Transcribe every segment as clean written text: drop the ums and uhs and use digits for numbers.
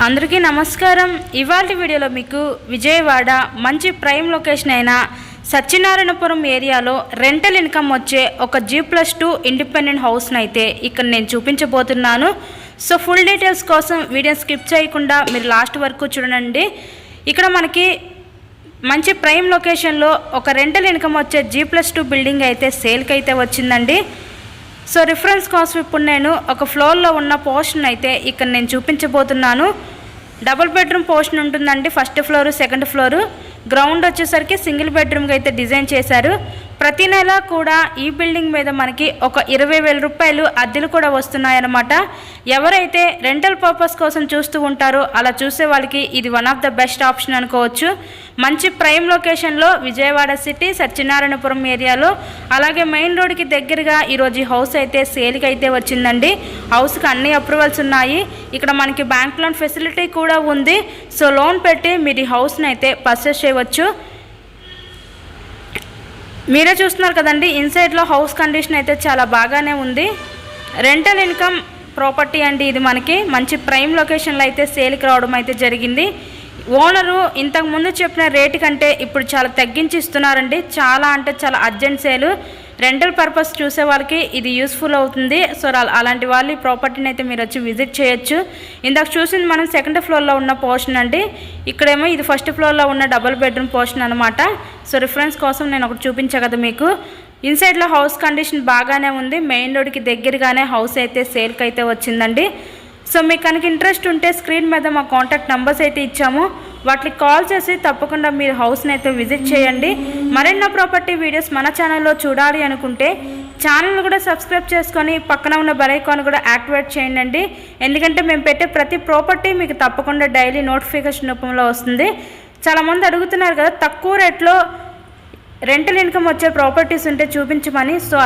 అందరికీ నమస్కారం। ఇవాల్టి వీడియోలో మీకు విజయవాడ మంచి ప్రైమ్ లొకేషన్ అయిన సత్యనారాయణపురం ఏరియాలో రెంటల్ ఇన్కమ్ వచ్చే ఒక G+2 ఇండిపెండెంట్ హౌస్ని అయితే ఇక్కడ నేను చూపించబోతున్నాను। సో ఫుల్ డీటెయిల్స్ కోసం వీడియో స్కిప్ చేయకుండా మీరు లాస్ట్ వరకు చూడండి। ఇక్కడ మనకి మంచి ప్రైమ్ లొకేషన్లో ఒక రెంటల్ ఇన్కమ్ వచ్చే G+2 బిల్డింగ్ అయితే సేల్కి అయితే వచ్చిందండి। సో రిఫరెన్స్ కోసం ఇప్పుడు నేను ఒక ఫ్లోర్లో ఉన్న పోర్షన్ అయితే ఇక్కడ నేను చూపించబోతున్నాను। డబుల్ బెడ్రూమ్ పోర్షన్ ఉంటుందండి, first floor second floor. Ground వచ్చేసరికి సింగిల్ బెడ్రూమ్గా అయితే డిజైన్ చేశారు। ప్రతి నెల కూడా ఈ బిల్డింగ్ మీద మనకి ఒక 20,000 రూపాయలు అద్దెలు కూడా వస్తున్నాయన్నమాట। ఎవరైతే రెంటల్ పర్పస్ కోసం చూస్తూ ఉంటారో అలా చూసే వాళ్ళకి ఇది one of the best option అనుకోవచ్చు। మంచి ప్రైమ్ లొకేషన్లో విజయవాడ సిటీ సత్యనారాయణపురం ఏరియాలో, అలాగే మెయిన్ రోడ్కి దగ్గరగా ఈరోజు ఈ హౌస్ అయితే సేల్కి అయితే వచ్చిందండి। హౌస్కి అన్ని అప్రూవల్స్ ఉన్నాయి। ఇక్కడ మనకి బ్యాంక్ లోన్ ఫెసిలిటీ కూడా ఉంది। సో లోన్ పెట్టి మీరు ఈ హౌస్ని అయితే పర్చేస్ చేయవచ్చు। మీరే చూస్తున్నారు కదండి, ఇన్సైడ్లో హౌస్ కండిషన్ అయితే చాలా బాగానే ఉంది। రెంటల్ ఇన్కమ్ ప్రాపర్టీ అండి ఇది, మనకి మంచి ప్రైమ్ లొకేషన్లో అయితే సేల్కి రావడం అయితే జరిగింది। ఓనరు ఇంతకుముందు చెప్పిన రేటు కంటే ఇప్పుడు చాలా తగ్గించి ఇస్తున్నారండి। చాలా అంటే చాలా అర్జెంట్ సేలు, రెంటల్ పర్పస్ చూసే వాళ్ళకి ఇది యూస్ఫుల్ అవుతుంది। సో అలాంటి వాళ్ళు ఈ ప్రాపర్టీని అయితే మీరు వచ్చి విజిట్ చేయొచ్చు। ఇందాక చూసింది మనం సెకండ్ ఫ్లోర్లో ఉన్న పోర్షన్ అండి, ఇక్కడేమో ఇది ఫస్ట్ ఫ్లోర్లో ఉన్న డబుల్ బెడ్రూమ్ పోర్షన్ అనమాట। సో రిఫరెన్స్ కోసం నేను ఒకటి చూపించా కదా మీకు। ఇన్సైడ్లో హౌస్ కండిషన్ బాగానే ఉంది, మెయిన్ రోడ్కి దగ్గరగానే హౌస్ అయితే సేల్కి అయితే వచ్చిందండి। సో మీకు కనుక ఇంట్రెస్ట్ ఉంటే స్క్రీన్ మీద మా కాంటాక్ట్ నెంబర్స్ అయితే ఇచ్చాము, వాటికి కాల్ చేసి తప్పకుండా మీరు హౌస్ని అయితే విజిట్ చేయండి। మరెన్నో ప్రాపర్టీ వీడియోస్ మన ఛానల్లో చూడాలి అనుకుంటే ఛానల్ కూడా సబ్స్క్రైబ్ చేసుకొని పక్కన ఉన్న బెల్ ఐకాన్ కూడా యాక్టివేట్ చేయండి, ఎందుకంటే మేము పెట్టే ప్రతి ప్రాపర్టీ మీకు తప్పకుండా డైలీ నోటిఫికేషన్ రూపంలో వస్తుంది। చాలామంది అడుగుతున్నారు కదా తక్కువ రేట్లో రెంటల్ ఇన్కమ్ వచ్చే ప్రాపర్టీస్ ఉంటే చూపించమని। సో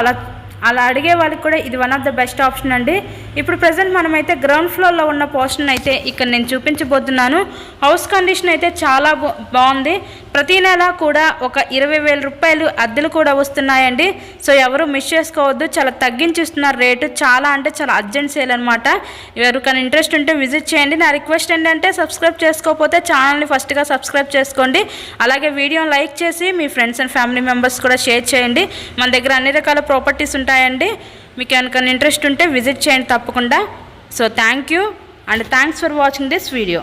అలా అడిగే వాళ్ళకి కూడా ఇది one of the best option అండి। ఇప్పుడు ప్రజెంట్ మనమైతే గ్రౌండ్ ఫ్లోర్లో ఉన్న పోర్షన్ అయితే ఇక్కడ నేను చూపించబోతున్నాను। హౌస్ కండిషన్ అయితే చాలా బాగుంది। ప్రతి నెల కూడా ఒక 20,000 రూపాయలు అద్దెలు కూడా వస్తున్నాయండి। సో ఎవరు మిస్ చేసుకోవద్దు, చాలా తగ్గించిస్తున్నారు రేటు, చాలా అంటే చాలా అర్జెంట్ సేల్ అనమాట। ఎవరికైనా ఇంట్రెస్ట్ ఉంటే విజిట్ చేయండి। నా రిక్వెస్ట్ ఏంటంటే సబ్స్క్రైబ్ చేసుకోకపోతే ఛానల్ని ఫస్ట్గా సబ్స్క్రైబ్ చేసుకోండి, అలాగే వీడియోని లైక్ చేసి మీ ఫ్రెండ్స్ అండ్ ఫ్యామిలీ మెంబర్స్ కూడా షేర్ చేయండి। మన దగ్గర అన్ని రకాల ప్రాపర్టీస్ ఉంటాయండి, మీకు కనుక ఇంట్రెస్ట్ ఉంటే విజిట్ చేయండి తప్పకుండా। So thank you and thanks for watching this video.